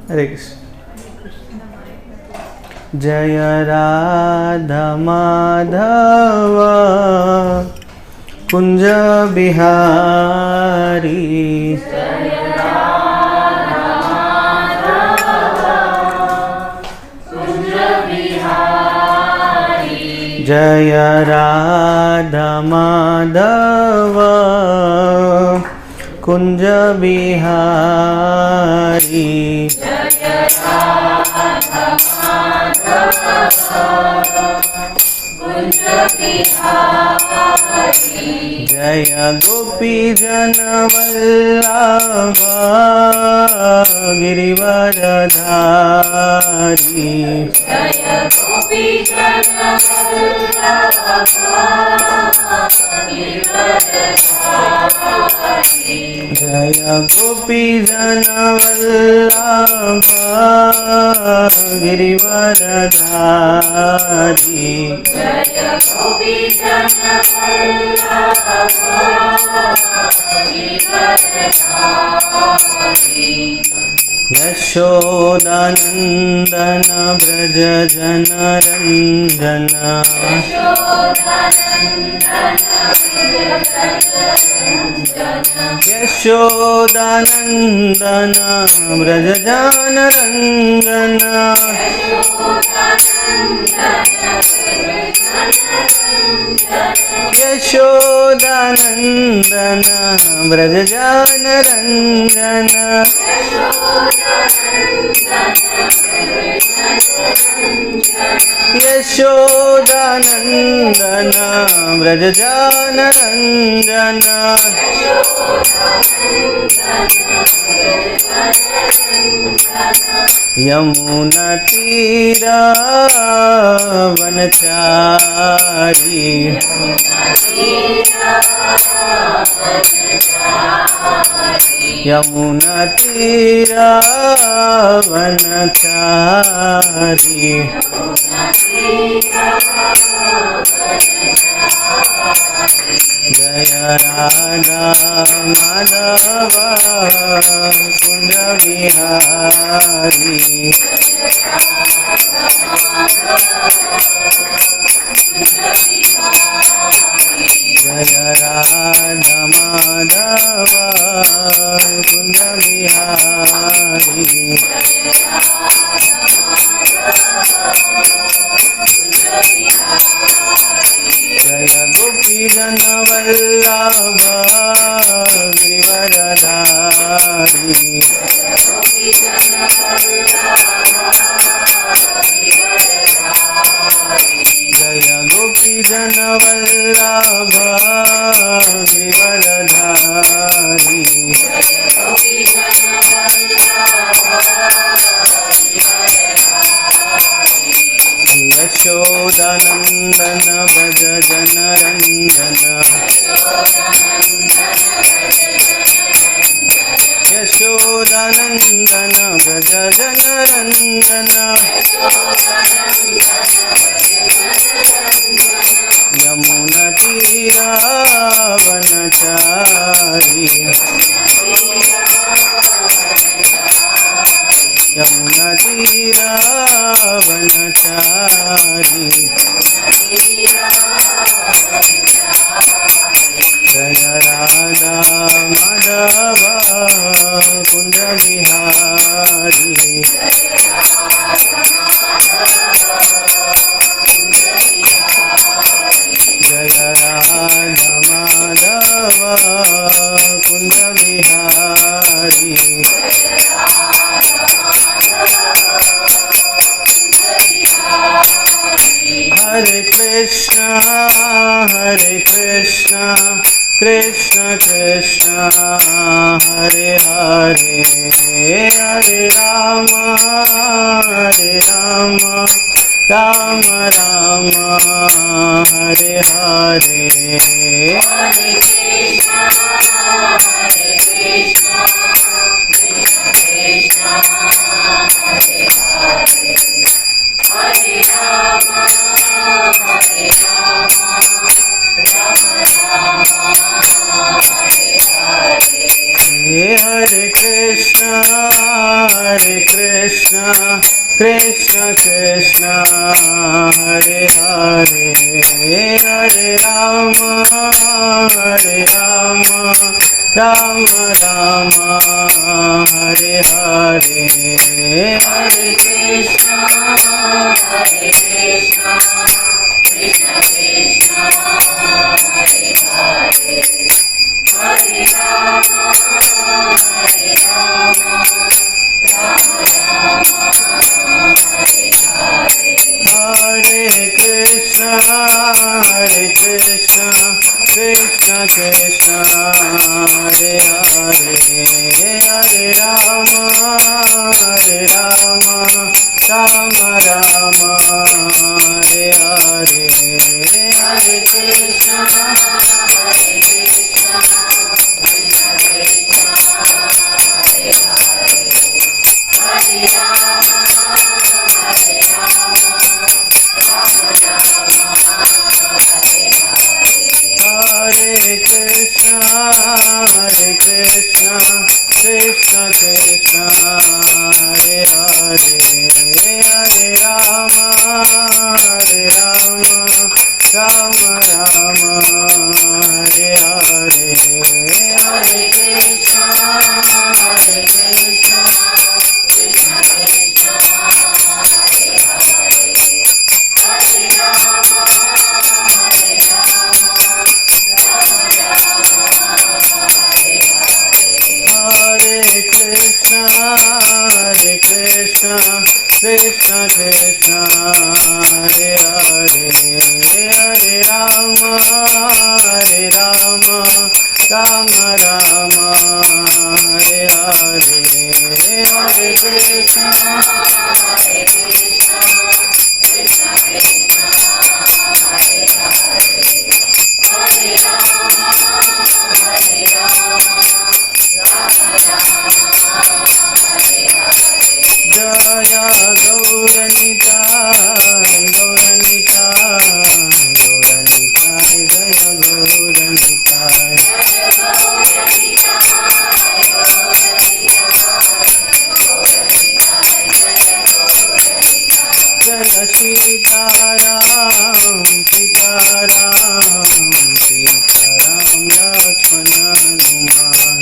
हरे कृष्ण। जय राधा माधव कुंज बिहारी, जय राधा माधव कुंज बिहारी, जय गोपी जन वल्लभ गिरिवरधारी, जय गोपी जन वल्लभ गिरिवरधारी, यशोदानंदन व्रज जनरंजन, यशोदानंदन व्रज जनरंजन, यशोदानंदन व्रज जनरंजन, यशोदानंदन व्रज जनरंजन, यमुना तीर वनचारी, यमुना तीर वनचारी, जय राधा माधव कुंज बिहारी, जय राधा माधव कुंज बिहारी, जय गोपी जन वल्लभ गिरिवरधारी, जय गोपी जन वल्लभ गिरिवरधारी, यशोदानंदन व्रज जनरंजन, यशोदानंदन व्रज जनरंजन, यमुना तीर वनचारी, यमुना तीर वनचारी, जय राधा माधव कुंज बिहारी, जय राधा माधव कुंज बिहारी, हरे कृष्ण कृष्ण कृष्ण हरे हरे, हरे राम राम राम हरे हरे, हरे कृष्ण कृष्ण कृष्ण हरे हरे, हरे राम राम राम हरे हरे, हरे Krishna Krishna Hare Hare Hare Rama Rama Rama Hare Hare Hare Krishna Krishna Krishna Hare Hare Hare Rama Rama Hare Krishna Krishna Krishna Hare Hare Hare Rama Rama Rama Hare Hare Hare Krishna Krishna Krishna Hare Hare Hare Rama Hare Krishna Krishna Krishna Hare Hare Hare Rama Rama Rama Hare Hare Hare Krishna Krishna Krishna Hare Hare Hare Rama Hare Krishna Krishna Krishna Hare Hare Hare Rama Rama Rama Hare Hare Hare Krishna Krishna Krishna Hare Hare Hare Rama Jaya Gauranitai Jaya Gauranitai Jaya Sitaram Lakshmana Hanuman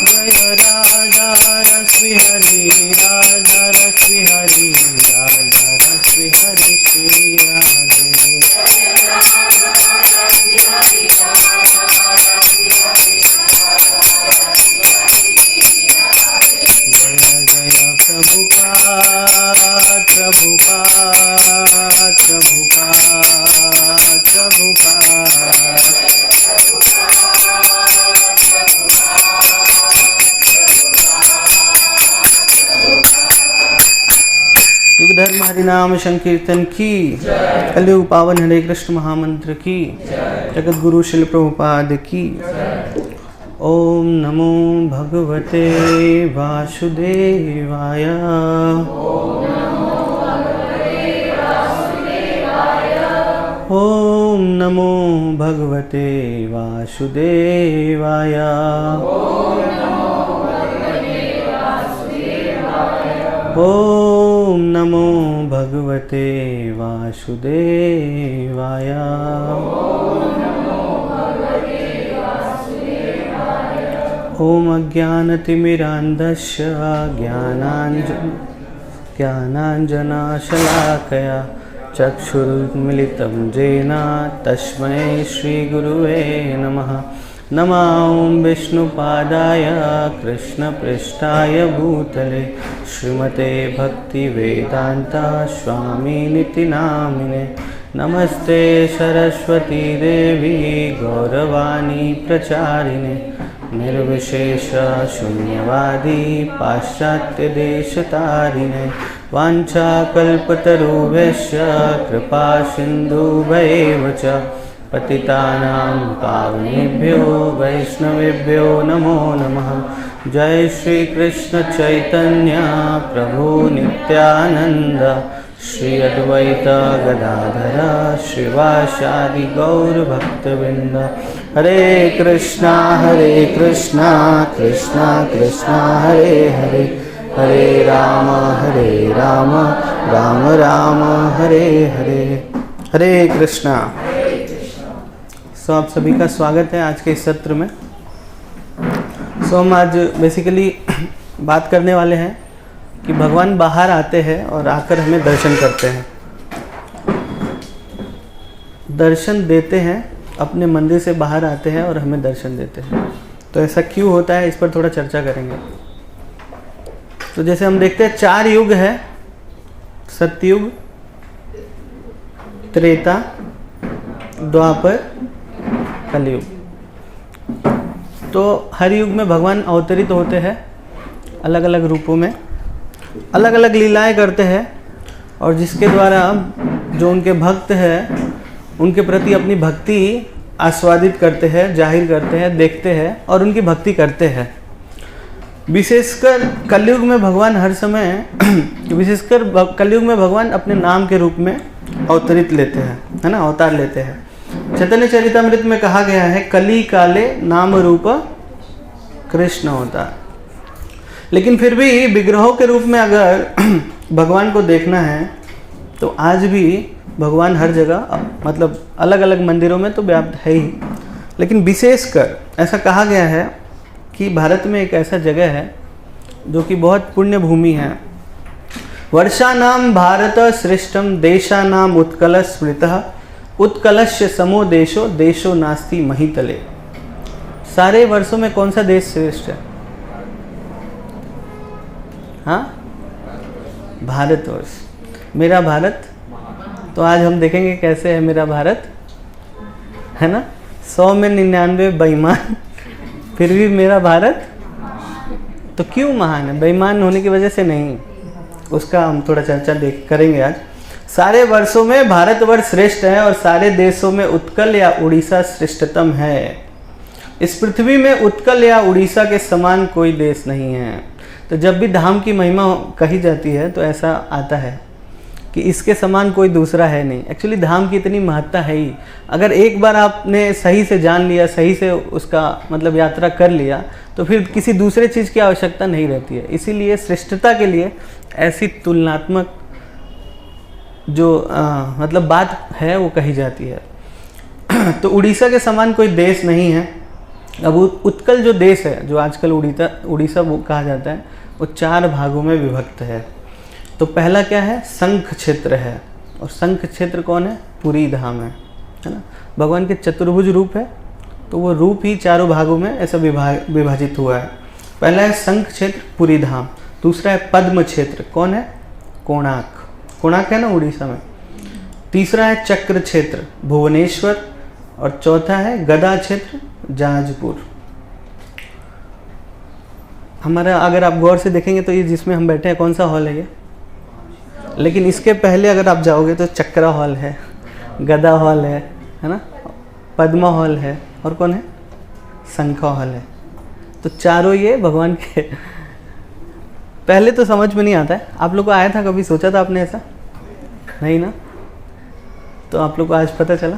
Jaya Radha Rasvi Hari Radha Rasvi Hari Radha Rasvi Hari Shri Radhe Jaya Jaya Prabhupada Prabhupada Prabhupada Prabhupada युग धर्म हरिनाम संकीर्तन की कलयुग पावन हरे कृष्ण महामंत्र की जगत गुरु शिल प्रभुपाद की ओम नमो भगवते वासुदेवाय ओम नमो भगवते वासुदेवाय ओम नमो भगवते वासुदेवाय ओम अज्ञानतिमिरान्धस्य ज्ञानाञ्जनशलाकया चक्षुरुन्मिलितं येन तस्मै श्रीगुरुवे नमः नमः विष्णुपादाय कृष्णपृष्ठाय भूतले श्रीमते भक्तिवेदान्ता स्वामिनिति नामिने नमस्ते सरस्वती देवी गौरवाणी प्रचारिणे निर्विशेष शून्यवादी पाश्चात्यदेशतारिणे वाञ्छाकल्पतरुभ्यश्च कृपा सिन्धुभ्यैव च पतितानां पावनेभ्यो वैष्णवेभ्यो नमो नमः। जय श्री कृष्ण चैतन्य प्रभु नित्यानंद श्री अद्वैत गदाधर श्रीवासादि गौर भक्तवृंद। हरे कृष्णा कृष्णा कृष्णा हरे हरे, हरे राम राम राम हरे हरे। हरे कृष्णा। आप सभी का स्वागत है आज के इस सत्र में। हम आज बेसिकली बात करने वाले हैं कि भगवान बाहर आते हैं और आकर हमें दर्शन करते हैं, दर्शन देते हैं, अपने मंदिर से बाहर आते हैं और हमें दर्शन देते हैं। तो ऐसा क्यों होता है, इस पर थोड़ा चर्चा करेंगे। तो जैसे हम देखते हैं 4 युग है, सतयुग, त्रेता, द्वापर, कलयुग। तो हर युग में भगवान अवतरित होते हैं, अलग अलग रूपों में अलग अलग लीलाएं करते हैं, और जिसके द्वारा जो उनके भक्त हैं उनके प्रति अपनी भक्ति आस्वादित करते हैं, जाहिर करते हैं, देखते हैं और उनकी भक्ति करते हैं। विशेषकर कलयुग में भगवान हर समय विशेषकर कलयुग में भगवान अपने नाम के रूप में अवतरित लेते हैं, है ना, अवतार लेते हैं। चैतन्य चरितामृत में कहा गया है, कली काले नाम रूप कृष्ण अवतार। लेकिन फिर भी विग्रहों के रूप में अगर भगवान को देखना है तो आज भी भगवान हर जगह, मतलब अलग अलग मंदिरों में तो व्याप्त है ही, लेकिन विशेषकर ऐसा कहा गया है कि भारत में एक ऐसा जगह है जो कि बहुत पुण्य भूमि है। वर्षा नाम भारत श्रेष्ठम देशा नाम उत्कल स्मृतः उत्कलस्य समो देशो देशो नास्ति महितले। सारे वर्षों में कौन सा देश श्रेष्ठ है? हाँ, भारतवर्ष, मेरा भारत। तो आज हम देखेंगे कैसे है मेरा भारत, है ना। 100 में 99 बेईमान, फिर भी मेरा भारत तो क्यों महान है? बेईमान होने की वजह से नहीं, उसका हम थोड़ा चर्चा करेंगे आज। सारे वर्षों में भारतवर्ष श्रेष्ठ है और सारे देशों में उत्कल या उड़ीसा श्रेष्ठतम है। इस पृथ्वी में उत्कल या उड़ीसा के समान कोई देश नहीं है। तो जब भी धाम की महिमा कही जाती है तो ऐसा आता है कि इसके समान कोई दूसरा है नहीं। एक्चुअली धाम की इतनी महत्ता है ही, अगर एक बार आपने सही से जान लिया, सही से उसका मतलब यात्रा कर लिया, तो फिर किसी दूसरे चीज़ की आवश्यकता नहीं रहती है। इसीलिए श्रेष्ठता के लिए ऐसी तुलनात्मक जो मतलब बात है वो कही जाती है। तो उड़ीसा के समान कोई देश नहीं है। अब उत्कल जो देश है, जो आजकल उड़ीसा वो कहा जाता है, वो 4 भागों में विभक्त है। तो पहला क्या है? शंख क्षेत्र है। और शंख क्षेत्र कौन है? पुरी धाम है ना। भगवान के चतुर्भुज रूप है, तो वो रूप ही 4 भागों में ऐसा विभाजित हुआ है। पहला है शंख क्षेत्र, पुरी धाम। दूसरा है पद्म क्षेत्र, कौन है? कोणार्क, कोणार्क है ना उड़ीसा में। तीसरा है चक्र क्षेत्र, भुवनेश्वर। और चौथा है गदा क्षेत्र, जाजपुर। हमारा अगर आप गौर से देखेंगे तो ये जिसमें हम बैठे हैं कौन सा हॉल है ये? लेकिन इसके पहले अगर आप जाओगे तो चक्रा हॉल है, गदा हॉल है ना, पद्मा हॉल है, और कौन है? शंखा हॉल है। तो चारों ये भगवान के पहले तो समझ में नहीं आता है। आप लोग को आया था कभी, सोचा था आपने ऐसा? नहीं ना। तो आप लोग को आज पता चला,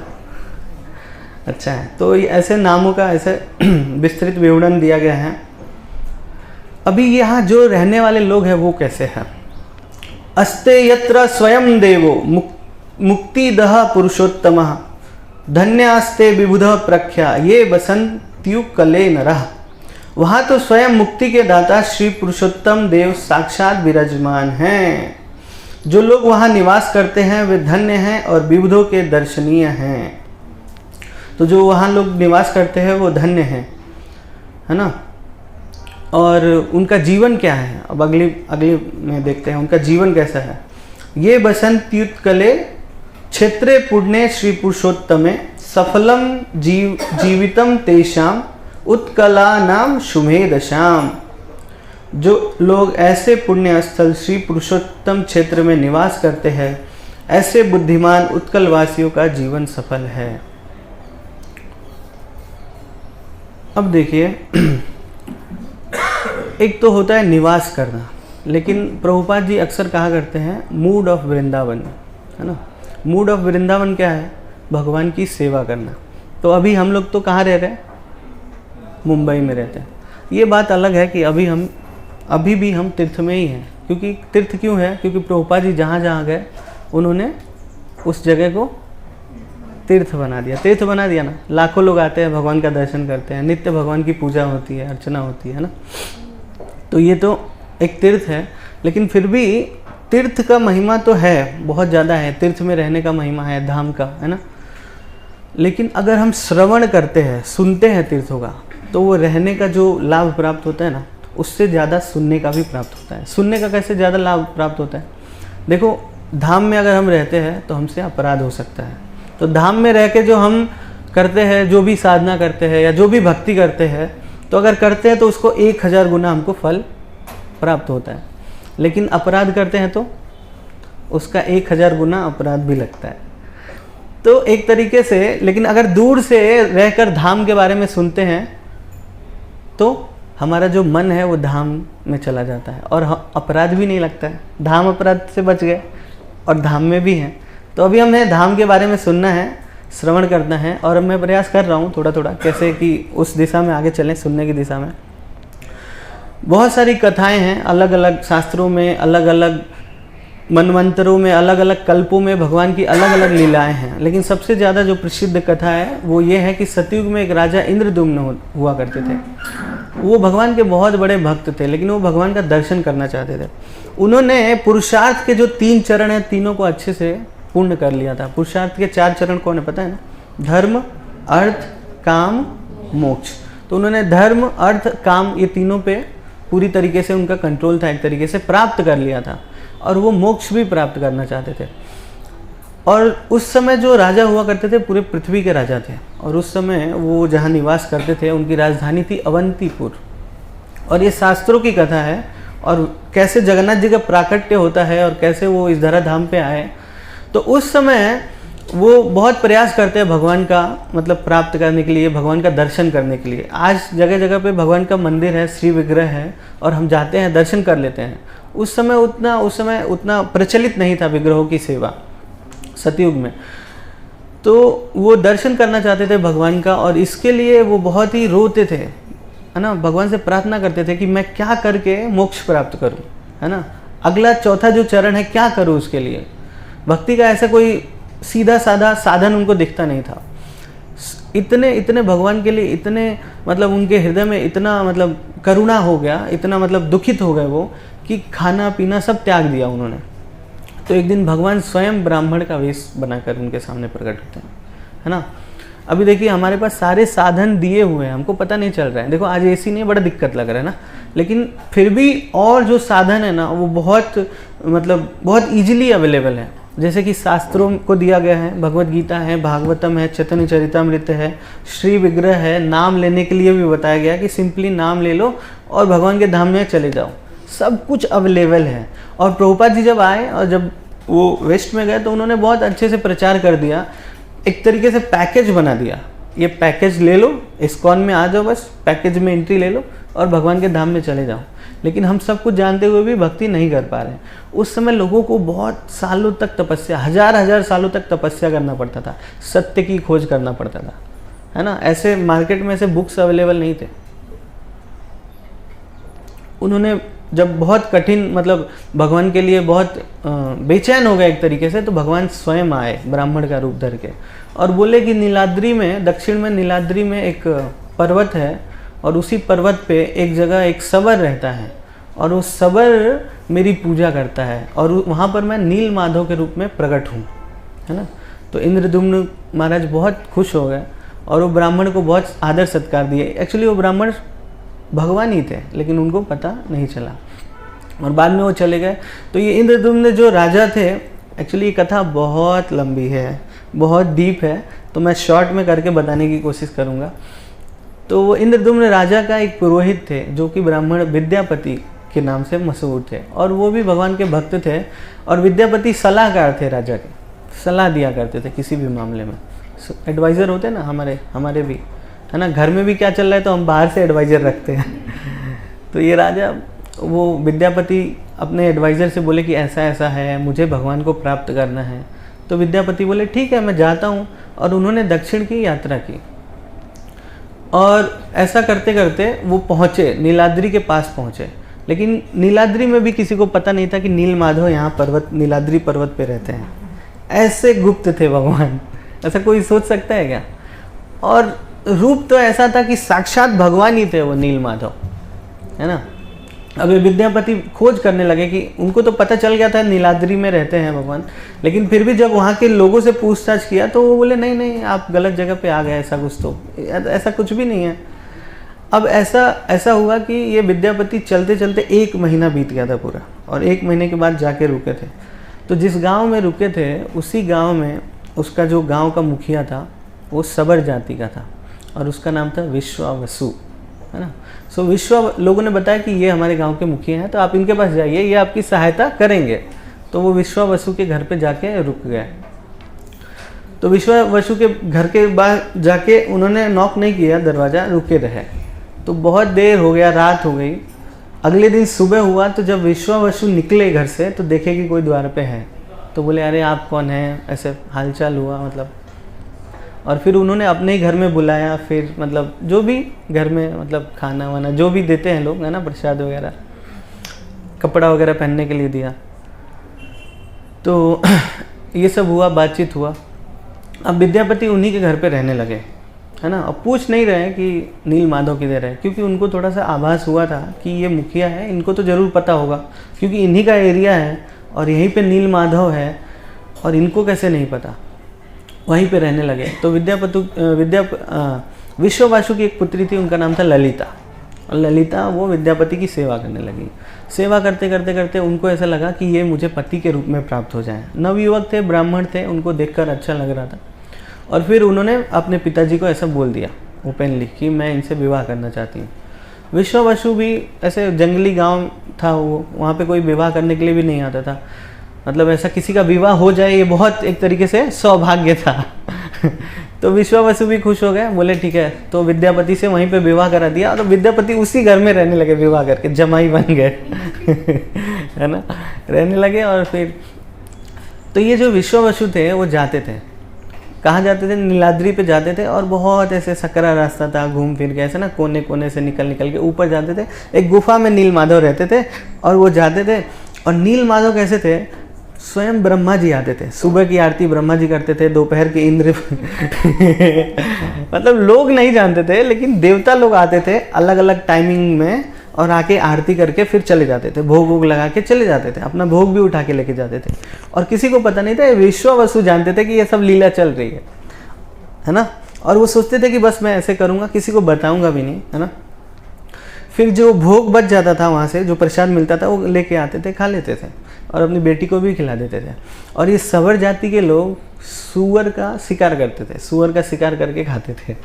अच्छा है। तो ऐसे नामों का ऐसे विस्तृत विवरण दिया गया है। अभी यहाँ जो रहने वाले लोग हैं वो कैसे हैं? अस्ते यत्र स्वयं देवो मुक्तिदः पुरुषोत्तमः धन्यास्ते विबुध प्रख्या ये बसंत्युकले नरः। वहाँ तो स्वयं मुक्ति के दाता श्री पुरुषोत्तम देव साक्षात विराजमान हैं। जो लोग वहाँ निवास करते हैं वे धन्य हैं और विबुधों के दर्शनीय हैं। तो जो वहाँ लोग निवास करते हैं वो धन्य हैं, है ना। और उनका जीवन क्या है? अब अगली में देखते हैं उनका जीवन कैसा है। ये बसंत्युत्कले क्षेत्रे पुण्ये श्री पुरुषोत्तमे सफलम जीवितम तेषाम उत्कला नाम शुभे दशाम। जो लोग ऐसे पुण्य स्थल श्री पुरुषोत्तम क्षेत्र में निवास करते हैं, ऐसे बुद्धिमान उत्कल वासियों का जीवन सफल है। अब देखिए, एक तो होता है निवास करना, लेकिन प्रभुपाद जी अक्सर कहा करते हैं मूड ऑफ वृंदावन, है ना। मूड ऑफ वृंदावन क्या है? भगवान की सेवा करना। तो अभी हम लोग तो कहाँ रह रहे हैं? मुंबई में रहते हैं। ये बात अलग है कि अभी भी हम तीर्थ में ही हैं। क्योंकि तीर्थ क्यों है? क्योंकि प्रभुपाद जी जहाँ जहाँ गए उन्होंने उस जगह को तीर्थ बना दिया। तीर्थ बना दिया ना, लाखों लोग आते हैं, भगवान का दर्शन करते हैं, नित्य भगवान की पूजा होती है, अर्चना होती है ना। तो ये तो एक तीर्थ है। लेकिन फिर भी तीर्थ का महिमा तो है, बहुत ज़्यादा है। तीर्थ में रहने का महिमा है, धाम का, है ना। लेकिन अगर हम श्रवण करते हैं, सुनते हैं तीर्थों का, तो वो रहने का जो लाभ प्राप्त होता है ना, उससे ज़्यादा सुनने का भी प्राप्त होता है। सुनने का कैसे ज़्यादा लाभ प्राप्त होता है? देखो, धाम में अगर हम रहते हैं तो हमसे अपराध हो सकता है। तो धाम में रह के जो हम करते हैं, जो भी साधना करते हैं या जो भी भक्ति करते हैं, तो अगर करते हैं तो उसको 1000 गुना हमको फल प्राप्त होता है। लेकिन अपराध करते हैं तो उसका 1000 गुना अपराध भी लगता है। तो एक तरीके से, लेकिन अगर दूर से रहकर धाम के बारे में सुनते हैं तो हमारा जो मन है वो धाम में चला जाता है और अपराध भी नहीं लगता है। धाम अपराध से बच गए और धाम में भी हैं। तो अभी हमें धाम के बारे में सुनना है, श्रवण करना है। और मैं प्रयास कर रहा हूँ थोड़ा थोड़ा कैसे कि उस दिशा में आगे चलें, सुनने की दिशा में। बहुत सारी कथाएं हैं अलग अलग शास्त्रों में, अलग अलग मनवंतरों में, अलग अलग कल्पों में भगवान की अलग अलग लीलाएं हैं। लेकिन सबसे ज़्यादा जो प्रसिद्ध कथा है वो ये है कि सतयुग में एक राजा इंद्रद्युम्न हुआ करते थे। वो भगवान के बहुत बड़े भक्त थे, लेकिन वो भगवान का दर्शन करना चाहते थे। उन्होंने पुरुषार्थ के जो 3 चरण हैं, तीनों को अच्छे से पूर्ण कर लिया था। पुरुषार्थ के 4 चरण कौन है पता है ना? धर्म, अर्थ, काम, मोक्ष। तो उन्होंने धर्म, अर्थ, काम, ये तीनों पे पूरी तरीके से उनका कंट्रोल था, एक तरीके से प्राप्त कर लिया था। और वो मोक्ष भी प्राप्त करना चाहते थे। और उस समय जो राजा हुआ करते थे पूरे पृथ्वी के राजा थे। और उस समय वो जहाँ निवास करते थे उनकी राजधानी थी अवंतीपुर। और ये शास्त्रों की कथा है और कैसे जगन्नाथ जी का प्राकट्य होता है और कैसे वो इस धराधाम पे आए। तो उस समय वो बहुत प्रयास करते हैं भगवान का मतलब प्राप्त करने के लिए, भगवान का दर्शन करने के लिए। आज जगह जगह पे भगवान का मंदिर है, श्री विग्रह है और हम जाते हैं, दर्शन कर लेते हैं। उस समय उतना प्रचलित नहीं था विग्रहों की सेवा सतयुग में। तो वो दर्शन करना चाहते थे भगवान का और इसके लिए वो बहुत ही रोते थे, है ना। भगवान से प्रार्थना करते थे कि मैं क्या करके मोक्ष प्राप्त करूं, है ना। अगला चौथा जो चरण है क्या करूं उसके लिए। भक्ति का ऐसा कोई सीधा साधा साधन उनको दिखता नहीं था। इतने भगवान के लिए इतने मतलब उनके हृदय में इतना मतलब करुणा हो गया, इतना मतलब दुखित हो गए वो कि खाना पीना सब त्याग दिया उन्होंने। तो एक दिन भगवान स्वयं ब्राह्मण का वेश बनाकर उनके सामने प्रकट होते हैं, है ना। अभी देखिए हमारे पास सारे साधन दिए हुए हैं, हमको पता नहीं चल रहा है। देखो आज एसी नहीं, बड़ा दिक्कत लग रहा है ना। लेकिन फिर भी और जो साधन है ना वो बहुत ईजिली अवेलेबल है। जैसे कि शास्त्रों को दिया गया है, भगवत गीता है, भागवतम है, चैतन्य चरितामृत है, श्री विग्रह है। नाम लेने के लिए भी बताया गया कि सिंपली नाम ले लो और भगवान के धाम में चले जाओ, सब कुछ अवेलेबल है। और प्रभुपाद जी जब आए और जब वो वेस्ट में गए तो उन्होंने बहुत अच्छे से प्रचार कर दिया, एक तरीके से पैकेज बना दिया। ये पैकेज ले लो, इस्कॉन में आ जाओ, बस पैकेज में एंट्री ले लो और भगवान के धाम में चले जाओ। लेकिन हम सब कुछ जानते हुए भी भक्ति नहीं कर पा रहे हैं। उस समय लोगों को बहुत सालों तक तपस्या, हजार सालों तक तपस्या करना पड़ता था, सत्य की खोज करना पड़ता था, है ना। ऐसे मार्केट में ऐसे बुक्स अवेलेबल नहीं थे। उन्होंने जब बहुत कठिन मतलब भगवान के लिए बहुत बेचैन हो गए एक तरीके से, तो भगवान स्वयं आए ब्राह्मण का रूप धर के और बोले कि नीलाद्री में, दक्षिण में नीलाद्री में एक पर्वत है और उसी पर्वत पे एक जगह एक सबर रहता है और वो सबर मेरी पूजा करता है और वहाँ पर मैं नील माधव के रूप में प्रकट हूँ, है ना। तो इंद्रद्युम्न महाराज बहुत खुश हो गए और वो ब्राह्मण को बहुत आदर सत्कार दिए। एक्चुअली वो ब्राह्मण भगवान ही थे लेकिन उनको पता नहीं चला और बाद में वो चले गए। तो ये इंद्रद्युम्न जो राजा थे, एक्चुअली ये कथा बहुत लंबी है, बहुत डीप है, तो मैं शॉर्ट में करके बताने की कोशिश करूँगा। तो वो इंद्रद्युम्न राजा का एक पुरोहित थे जो कि ब्राह्मण विद्यापति के नाम से मशहूर थे और वो भी भगवान के भक्त थे। और विद्यापति सलाहकार थे, राजा के सलाह दिया करते थे किसी भी मामले में। एडवाइज़र होते हैं ना हमारे भी, है ना। घर में भी क्या चल रहा है तो हम बाहर से एडवाइज़र रखते हैं। तो ये राजा वो विद्यापति अपने एडवाइज़र से बोले कि ऐसा ऐसा है, मुझे भगवान को प्राप्त करना है। तो विद्यापति बोले ठीक है मैं जाता हूँ, और उन्होंने दक्षिण की यात्रा की। और ऐसा करते करते वो पहुँचे, नीलाद्री के पास पहुँचे। लेकिन नीलाद्री में भी किसी को पता नहीं था कि नील माधव यहाँ पर्वत, नीलाद्री पर्वत पे रहते हैं। ऐसे गुप्त थे भगवान, ऐसा कोई सोच सकता है क्या? और रूप तो ऐसा था कि साक्षात भगवान ही थे वो नील माधव, है ना। अब ये विद्यापति खोज करने लगे कि उनको तो पता चल गया था नीलाद्री में रहते हैं भगवान, लेकिन फिर भी जब वहाँ के लोगों से पूछताछ किया तो वो बोले नहीं नहीं आप गलत जगह पे आ गए, ऐसा कुछ तो ऐसा कुछ भी नहीं है। अब ऐसा हुआ कि ये विद्यापति चलते चलते 1 महीना बीत गया था पूरा, और 1 महीने के बाद जाके रुके थे। तो जिस गांव में रुके थे उसी गांव में उसका जो गांव का मुखिया था वो सबर जाति का था, और उसका नाम था विश्वावसु, है ना। सो लोगों ने बताया कि ये हमारे गांव के मुखिया हैं, तो आप इनके पास जाइए, ये आपकी सहायता करेंगे। तो वो विश्वावसु के घर पे जाके रुक गए। तो विश्वावसु के घर के बाहर जाके उन्होंने नॉक नहीं किया, दरवाज़ा, रुके रहे। तो बहुत देर हो गया, रात हो गई। अगले दिन सुबह हुआ तो जब विश्वावसु निकले घर से तो देखे कि कोई द्वार पे है। तो बोले अरे आप कौन हैं, ऐसे हालचाल हुआ मतलब। और फिर उन्होंने अपने ही घर में बुलाया, फिर मतलब जो भी घर में मतलब खाना वाना जो भी देते हैं लोग, है ना, प्रसाद वगैरह, कपड़ा वगैरह पहनने के लिए दिया। तो ये सब हुआ, बातचीत हुआ। अब विद्यापति उन्हीं के घर पे रहने लगे, है ना। अब पूछ नहीं रहे कि नील माधव किधर है, क्योंकि उनको थोड़ा सा आभास हुआ था कि ये मुखिया है, इनको तो ज़रूर पता होगा, क्योंकि इन्हीं का एरिया है और यहीं पे नील माधव है, और इनको कैसे नहीं पता। वहीं पे रहने लगे। तो विश्वावसु की एक पुत्री थी, उनका नाम था ललिता। और ललिता वो विद्यापति की सेवा करने लगी। सेवा करते करते करते उनको ऐसा लगा कि ये मुझे पति के रूप में प्राप्त हो जाए। नवयुवक थे, ब्राह्मण थे, उनको देखकर अच्छा लग रहा था। और फिर उन्होंने अपने पिताजी को ऐसा बोल दिया ओपनली कि मैं इनसे विवाह करना चाहती हूँ। विश्वावसु भी ऐसे जंगली गांव था, वो वहाँ पे कोई विवाह करने के लिए भी नहीं आता था। मतलब ऐसा किसी का विवाह हो जाए ये बहुत एक तरीके से सौभाग्य था। तो विश्वावसु भी खुश हो गए, बोले ठीक है। तो विद्यापति से वहीं पे विवाह करा दिया, तो विद्यापति उसी घर में रहने लगे, विवाह करके जमाई बन गए। है ना, रहने लगे। और फिर तो ये जो विश्वावसु थे वो जाते थे, कहाँ जाते थे, नीलाद्री पे जाते थे। और बहुत ऐसे सकरा रास्ता था, घूम फिर के ऐसे ना कोने कोने से निकल के ऊपर जाते थे। एक गुफा में नील माधव रहते थे और वो जाते थे। और नील माधव कैसे थे, स्वयं ब्रह्मा जी आते थे, सुबह की आरती ब्रह्मा जी करते थे, दोपहर की इंद्र मतलब लोग नहीं जानते थे, लेकिन देवता लोग आते थे अलग अलग टाइमिंग में, और आके आरती करके फिर चले जाते थे, भोग वोग लगा के चले जाते थे, अपना भोग भी उठा के लेके जाते थे। और किसी को पता नहीं था, विश्वावसु जानते थे कि ये सब लीला चल रही है ना। और वो सोचते थे कि बस मैं ऐसे करूँगा, किसी को बताऊँगा भी नहीं, है ना। फिर जो भोग बच जाता था वहाँ से, जो प्रसाद मिलता था, वो लेके आते थे, खा लेते थे, और अपनी बेटी को भी खिला देते थे। और ये सवर जाति के लोग सूअर का शिकार करते थे, सूअर का शिकार करके खाते थे।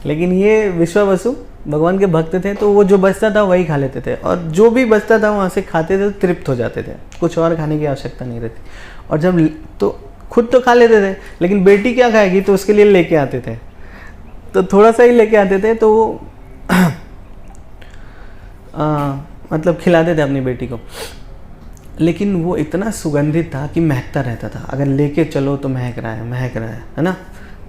लेकिन ये विश्वावसु भगवान के भक्त थे, तो वो जो बचता था वही खा लेते थे, और जो भी बचता था वहाँ से खाते थे तो तृप्त हो जाते थे, कुछ और खाने की आवश्यकता नहीं रहती। और जब तो खुद तो खा लेते थे, लेकिन बेटी क्या खाएगी, तो उसके लिए लेके आते थे, तो थोड़ा सा ही लेके आते थे, तो वो मतलब खिलाते थे अपनी बेटी को। लेकिन वो इतना सुगंधित था कि महकता रहता था, अगर लेके चलो तो महक रहा है ना।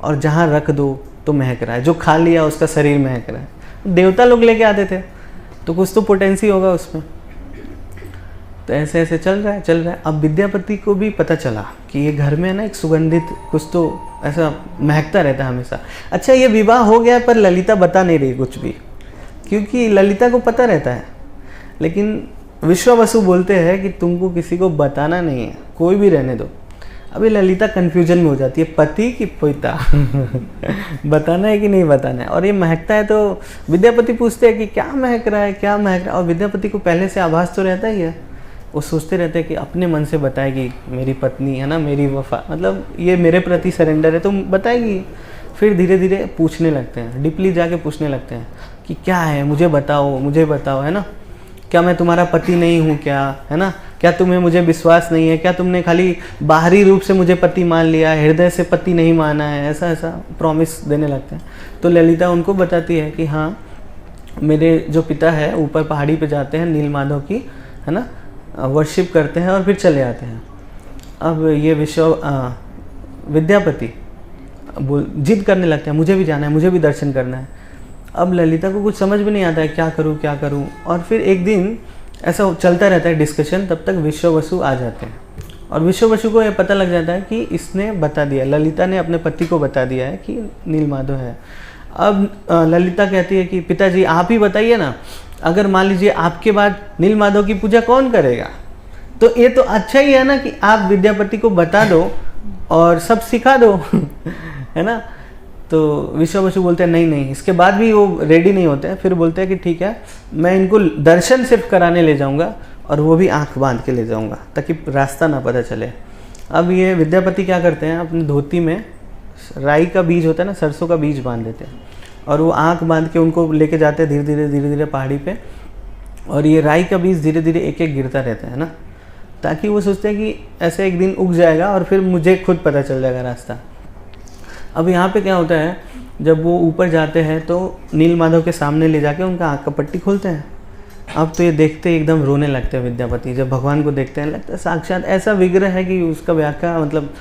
और जहाँ रख दो तो महक रहा है, जो खा लिया उसका शरीर महक रहा है। देवता लोग लेके आते थे, तो कुछ तो पोटेंसी होगा उसमें। तो ऐसे ऐसे चल रहा है। अब विद्यापति को भी पता चला कि ये घर में ना एक सुगंधित कुछ तो ऐसा महकता रहता है हमेशा। अच्छा, ये विवाह हो गया, पर ललिता बता नहीं रही कुछ भी, क्योंकि ललिता को पता रहता है। लेकिन विश्वावसु बोलते हैं कि तुमको किसी को बताना नहीं है, कोई भी रहने दो। अभी ललिता कंफ्यूजन में हो जाती है, पति की पिता बताना है कि नहीं बताना है। और ये महकता है, तो विद्यापति पूछते हैं कि क्या महक रहा है। और विद्यापति को पहले से आभास तो रहता ही है, वो सोचते रहते हैं कि अपने मन से बताएगी, मेरी पत्नी है ना, मेरी वफा, मतलब ये मेरे प्रति सरेंडर है तो बताएगी। फिर धीरे धीरे पूछने लगते हैं, डीपली जाके पूछने लगते हैं कि क्या है, मुझे बताओ, है ना। क्या मैं तुम्हारा पति नहीं हूँ क्या, है ना। क्या तुम्हें मुझे विश्वास नहीं है, क्या तुमने खाली बाहरी रूप से मुझे पति मान लिया, हृदय से पति नहीं माना है, ऐसा प्रॉमिस देने लगते हैं। तो ललिता उनको बताती है कि हाँ, मेरे जो पिता है ऊपर पहाड़ी पे जाते हैं नील माधव की, है ना, वर्शिप करते हैं और फिर चले आते हैं। अब ये विद्यापति जिद करने लगते हैं, मुझे भी जाना है, मुझे भी दर्शन करना है। अब ललिता को कुछ समझ भी नहीं आता है क्या करूँ क्या करूँ। और फिर एक दिन ऐसा चलता रहता है डिस्कशन, तब तक विश्ववसु आ जाते हैं और विश्ववसु को ये पता लग जाता है कि इसने बता दिया, ललिता ने अपने पति को बता दिया है कि नीलमाधव है। अब ललिता कहती है कि पिताजी आप ही बताइए ना, अगर मान लीजिए आपके बाद नीलमाधव की पूजा कौन करेगा? तो ये तो अच्छा ही है ना कि आप विद्यापति को बता दो और सब सिखा दो है ना। तो विश्ववसु बोलते हैं नहीं नहीं, इसके बाद भी वो रेडी नहीं होते हैं। फिर बोलते हैं कि ठीक है, मैं इनको दर्शन सिर्फ कराने ले जाऊंगा और वो भी आंख बांध के ले जाऊंगा ताकि रास्ता ना पता चले। अब ये विद्यापति क्या करते हैं, अपनी धोती में राई का बीज होता है ना, सरसों का बीज बांध देते हैं और वो आंख बांध के उनको लेके जाते हैं धीरे धीरे पहाड़ी पे। और ये राई का बीज धीरे धीरे एक एक गिरता रहता है ना, ताकि वो सोचते हैं कि ऐसे एक दिन उग जाएगा और फिर मुझे खुद पता चल जाएगा रास्ता। अब यहाँ पे क्या होता है, जब वो ऊपर जाते हैं तो नीलमाधव के सामने ले जाके उनका आँख का पट्टी खोलते हैं। अब तो ये देखते ही एकदम रोने लगते हैं विद्यापति। जब भगवान को देखते हैं लगता है साक्षात ऐसा विग्रह है कि उसका व्याख्या मतलब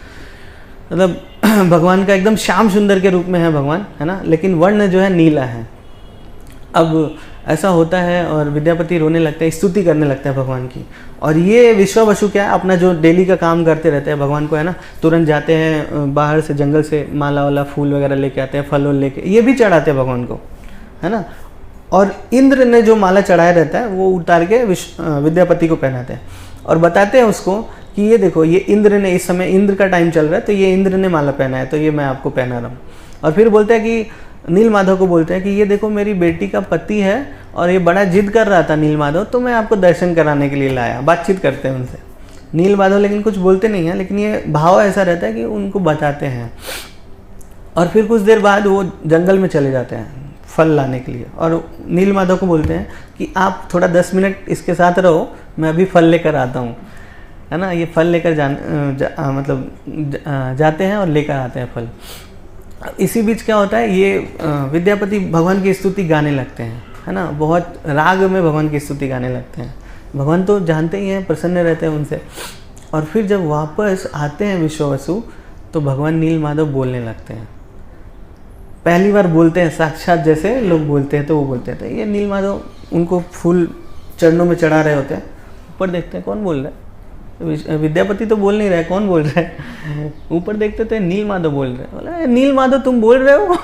भगवान का एकदम श्याम सुंदर के रूप में है भगवान, है ना, लेकिन वर्ण जो है नीला है। अब ऐसा होता है और विद्यापति रोने लगते हैं, स्तुति करने लगता है भगवान की। और ये विश्ववसु क्या है, अपना जो डेली का काम करते रहते हैं भगवान को, है ना, तुरंत जाते हैं बाहर से जंगल से माला वाला फूल वगैरह लेके आते हैं, फल लेके, ये भी चढ़ाते हैं भगवान को, है ना। और इंद्र ने जो माला चढ़ाया रहता है वो उतार के विद्यापति को पहनाते हैं और बताते हैं उसको कि ये देखो, ये इंद्र ने, इस समय इंद्र का टाइम चल रहा है तो ये इंद्र ने माला पहना है, तो ये मैं आपको पहना रहा हूँ। और फिर बोलते हैं कि नीलमाधव को बोलते हैं कि ये देखो मेरी बेटी का पति है और ये बड़ा जिद कर रहा था नीलमाधव, तो मैं आपको दर्शन कराने के लिए लाया। बातचीत करते हैं उनसे नीलमाधव, लेकिन कुछ बोलते नहीं हैं, लेकिन ये भाव ऐसा रहता है कि उनको बताते हैं। और फिर कुछ देर बाद वो जंगल में चले जाते हैं फल लाने के लिए और नीलमाधव को बोलते हैं कि आप थोड़ा 10 मिनट इसके साथ रहो, मैं अभी फल लेकर आता हूँ, है ना। ये फल लेकर जाते हैं और लेकर आते हैं फल। इसी बीच क्या होता है, ये विद्यापति भगवान की स्तुति गाने लगते हैं, है ना, बहुत राग में भगवान की स्तुति गाने लगते हैं। भगवान तो जानते ही हैं, प्रसन्न रहते हैं उनसे। और फिर जब वापस आते हैं विश्ववसु तो भगवान नीलमाधव बोलने लगते हैं। पहली बार बोलते हैं साक्षात जैसे लोग बोलते हैं, तो वो बोलते हैं तो ये नीलमाधव उनको फूल चरणों में चढ़ा रहे होते हैं। ऊपर देखते हैं कौन बोल रहा है, विद्यापति तो बोल नहीं रहा है, कौन बोल रहा है? ऊपर देखते तो नीलमाधव बोल रहे हैं। बोला नीलमाधव तुम बोल रहे हो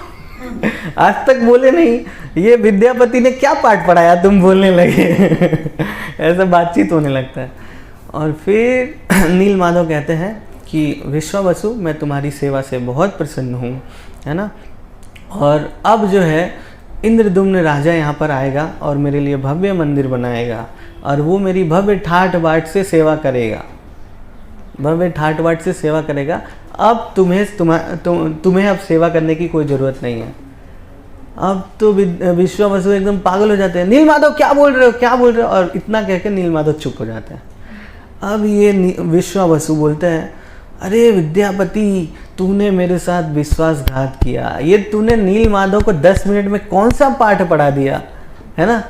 आज तक बोले नहीं, ये विद्यापति ने क्या पाठ पढ़ाया तुम बोलने लगे ऐसा बातचीत होने लगता है। और फिर नीलमाधव कहते हैं कि विश्ववसु मैं तुम्हारी सेवा से बहुत प्रसन्न हूँ, है ना, और अब जो है इंद्रदुम्न राजा यहाँ पर आएगा और मेरे लिए भव्य मंदिर बनाएगा और वो मेरी भव्य ठाट बाट से सेवा करेगा, भव्य ठाट बाट से सेवा करेगा। अब तुम्हें अब सेवा करने की कोई ज़रूरत नहीं है। अब तो विश्ववसु एकदम पागल हो जाते हैं, नीलमाधव क्या बोल रहे हो, क्या बोल रहे हो, और इतना कह के नीलमाधव चुप हो जाते हैं। अब ये विश्ववसु बोलते हैं, अरे विद्यापति तूने मेरे साथ विश्वासघात किया, ये तूने नीलमाधव को 10 मिनट में कौन सा पाठ पढ़ा दिया, है ना,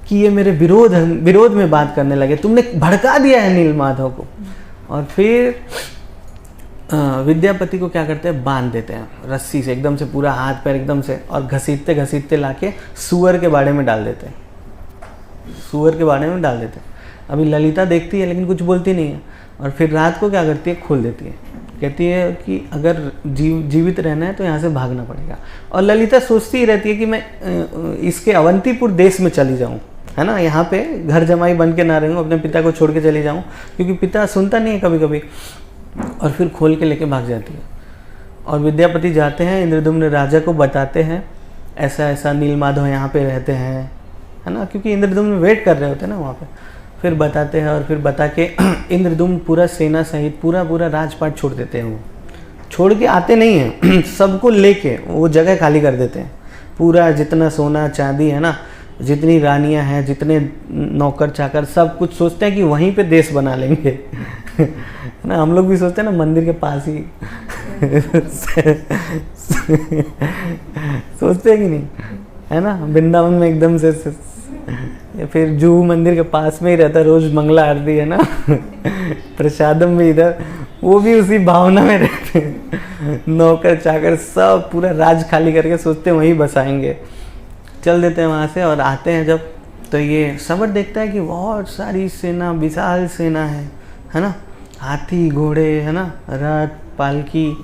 कि ये मेरे विरोध में बात करने लगे, तुमने भड़का दिया है नीलमाधव को। और फिर विद्यापति को क्या करते हैं, बांध देते हैं रस्सी से, एकदम से पूरा हाथ पैर एकदम से, और घसीटते घसीटते लाके सुअर के बाड़े में डाल देते हैं, सुअर के बाड़े में डाल देते हैं। अभी ललिता देखती है लेकिन कुछ बोलती नहीं है। और फिर रात को क्या करती है, खोल देती है, कहती है कि अगर जीवित रहना है तो यहाँ से भागना पड़ेगा। और ललिता सोचती ही रहती है कि मैं इसके अवंतीपुर देश में चली जाऊँ, है ना, यहाँ पे घर जमाई बन के ना रहूँ, अपने पिता को छोड़ के चली जाऊँ, क्योंकि पिता सुनता नहीं है कभी कभी। और फिर खोल के लेके भाग जाती है। और विद्यापति जाते हैं, इंद्रदुम्न राजा को बताते हैं ऐसा ऐसा नीलमाधव यहाँ पे रहते हैं, है ना, क्योंकि इंद्रदुम्न वेट कर रहे होते हैं ना वहाँ पे। फिर बताते हैं और फिर बता के इंद्रदुम्न पूरा सेना सहित पूरा राजपाट छोड़ देते हैं। वो छोड़ के आते नहीं हैं सबको लेके वो जगह खाली कर देते हैं। पूरा जितना सोना चांदी है ना, जितनी रानियां हैं, जितने नौकर चाकर, सब कुछ सोचते हैं कि वहीं पे देश बना लेंगे ना। हम लोग भी सोचते हैं ना मंदिर के पास ही सोचते हैं कि नहीं, है ना, वृंदावन में एकदम से फिर जुहू मंदिर के पास में ही रहता है, रोज मंगला आरती है ना प्रसादम भी इधर, वो भी उसी भावना में रहते हैं। नौकर चाकर सब पूरा राज खाली करके सोचते हैं वहीं बसाएंगे, चल देते हैं वहाँ से। और आते हैं जब, तो ये सबर देखता है कि बहुत सारी सेना, विशाल सेना है ना, हाथी घोड़े है ना, रथ पालकी।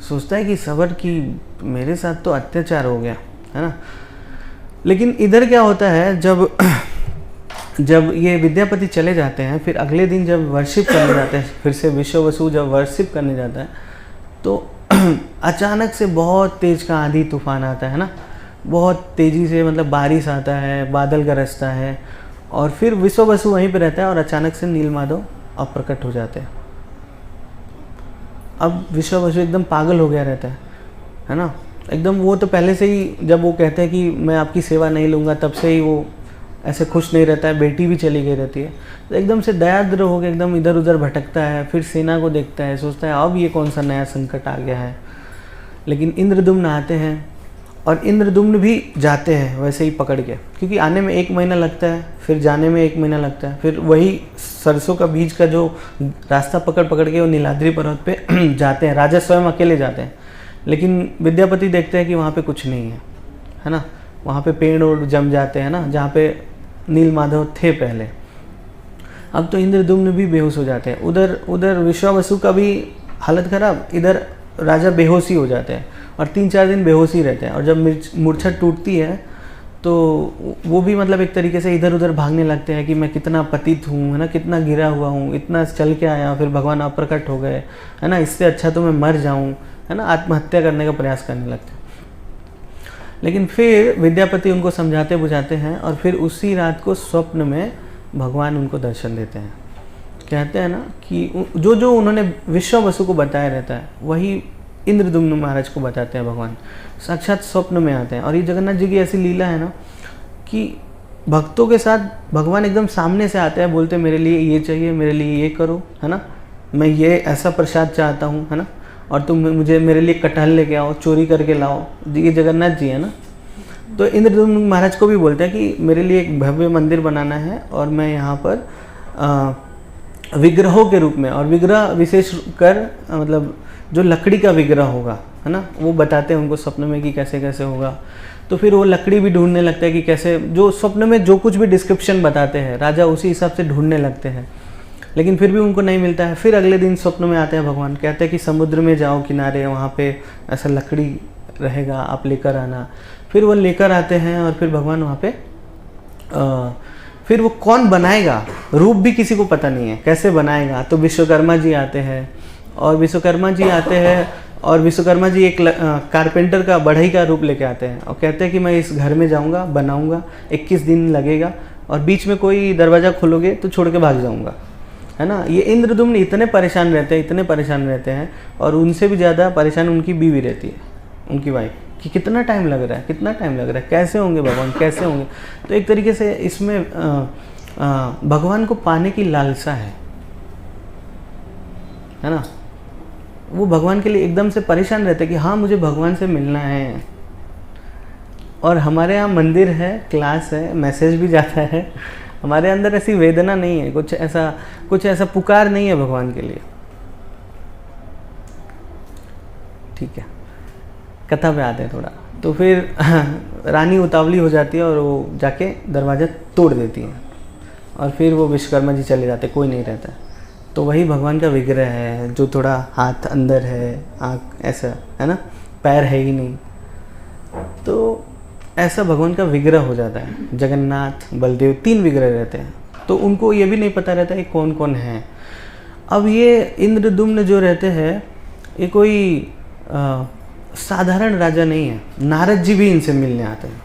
सोचता है कि सबर की मेरे साथ तो अत्याचार हो गया है ना। लेकिन इधर क्या होता है, जब ये विद्यापति चले जाते हैं, फिर अगले दिन जब वर्शिप करने जाते हैं, फिर से विश्ववसु जब वर्शिप करने जाता है, तो अचानक से बहुत तेज का आंधी तूफान आता है ना, बहुत तेज़ी से, मतलब बारिश आता है, बादल गरजता है, और फिर विश्ववसु वहीं पे रहता है और अचानक से नीलमाधव अप्रकट हो जाते हैं। अब विश्ववसु एकदम पागल हो गया रहता है ना, एकदम। वो तो पहले से ही, जब वो कहते हैं कि मैं आपकी सेवा नहीं लूँगा, तब से ही वो ऐसे खुश नहीं रहता है। बेटी भी चली गई रहती है, तो एकदम से दयाद्र हो गया, एकदम इधर उधर भटकता है। फिर सेना को देखता है, सोचता है अब ये कौन सा नया संकट आ गया है। लेकिन इंद्रदुम्न आते हैं, और इंद्रदुम्न भी जाते हैं वैसे ही पकड़ के, क्योंकि आने में 1 महीना लगता है, फिर जाने में 1 महीना लगता है। फिर वही सरसों का बीज का जो रास्ता पकड़ के वो नीलाद्री पर्वत पे जाते हैं। राजा स्वयं अकेले जाते हैं, लेकिन विद्यापति देखते हैं कि वहाँ पे कुछ नहीं है ना। वहाँ पे पेड़ और जम जाते हैं ना, जहाँ पे नीलमाधव थे पहले। अब तो इंद्रदुम्न भी बेहोश हो जाते हैं। उधर विश्वावसु का भी हालत खराब, इधर राजा बेहोश ही हो जाते हैं, और 3-4 दिन बेहोश ही रहते हैं। और जब मूर्छा टूटती है, तो वो भी मतलब एक तरीके से इधर उधर भागने लगते हैं कि मैं कितना पतित हूँ है ना, कितना गिरा हुआ हूँ, इतना चल के आया, फिर भगवान अप्रकट हो गए है ना, इससे अच्छा तो मैं मर जाऊँ है ना, आत्महत्या करने का प्रयास करने लगते हैं। लेकिन फिर विद्यापति उनको समझाते बुझाते हैं, और फिर उसी रात को स्वप्न में भगवान उनको दर्शन देते हैं। कहते हैं ना कि जो उन्होंने विश्ववसु को बताया रहता है, वही इंद्रदुम्न महाराज को बताते हैं भगवान, साक्षात स्वप्न में आते हैं। और ये जगन्नाथ जी की ऐसी लीला है ना कि भक्तों के साथ भगवान एकदम सामने से आते हैं, बोलते मेरे लिए ये चाहिए, मेरे लिए ये करो है ना, मैं ये ऐसा प्रसाद चाहता हूँ है ना, और तुम मुझे मेरे लिए कटहल लेके आओ, चोरी करके लाओ। ये जगन्नाथ जी है ना। तो इंद्रदुम्न महाराज को भी बोलते हैं कि मेरे लिए एक भव्य मंदिर बनाना है, और मैं यहाँ पर विग्रहों के रूप में, और विग्रह विशेष कर मतलब जो लकड़ी का विग्रह होगा है ना, वो बताते हैं उनको स्वप्न में कि कैसे कैसे होगा। तो फिर वो लकड़ी भी ढूंढने लगता है कि कैसे, जो स्वप्न में जो कुछ भी डिस्क्रिप्शन बताते हैं राजा उसी हिसाब से ढूंढने लगते हैं, लेकिन फिर भी उनको नहीं मिलता है। फिर अगले दिन स्वप्न में आते हैं भगवान, कहते हैं कि समुद्र में जाओ किनारे, वहाँ पे ऐसा लकड़ी रहेगा, आप लेकर आना। फिर वो लेकर आते हैं, और फिर भगवान वहाँ पे फिर वो कौन बनाएगा, रूप भी किसी को पता नहीं है कैसे बनाएगा। तो विश्वकर्मा जी आते हैं, और विश्वकर्मा जी एक कारपेंटर का, बढ़ई का रूप लेके आते हैं, और कहते हैं कि मैं इस घर में जाऊंगा, बनाऊंगा, 21 दिन लगेगा, और बीच में कोई दरवाज़ा खोलोगे तो छोड़ के भाग जाऊंगा है ना। ये इंद्रदुम्न इतने परेशान रहते हैं, और उनसे भी ज़्यादा परेशान उनकी बीवी रहती है, उनकी वाइफ, कि कितना टाइम लग रहा है, कैसे होंगे भगवान, कैसे होंगे। तो एक तरीके से इसमें भगवान को पाने की लालसा है ना। वो भगवान के लिए एकदम से परेशान रहते हैं कि हाँ मुझे भगवान से मिलना है। और हमारे यहाँ मंदिर है, क्लास है, मैसेज भी जाता है, हमारे अंदर ऐसी वेदना नहीं है, कुछ ऐसा पुकार नहीं है भगवान के लिए। ठीक है, कथा पे आते हैं थोड़ा। तो फिर रानी उतावली हो जाती है, और वो जाके दरवाज़ा तोड़ देती है, और फिर वो विश्वकर्मा जी चले जाते, कोई नहीं रहता। तो वही भगवान का विग्रह है, जो थोड़ा हाथ अंदर है, आँख ऐसा है ना, पैर है ही नहीं। तो ऐसा भगवान का विग्रह हो जाता है। जगन्नाथ, बलदेव, 3 विग्रह रहते हैं, तो उनको ये भी नहीं पता रहता है कौन कौन है। अब ये इंद्रदुम्न जो रहते हैं, ये कोई साधारण राजा नहीं है। नारद जी भी इनसे मिलने आते हैं,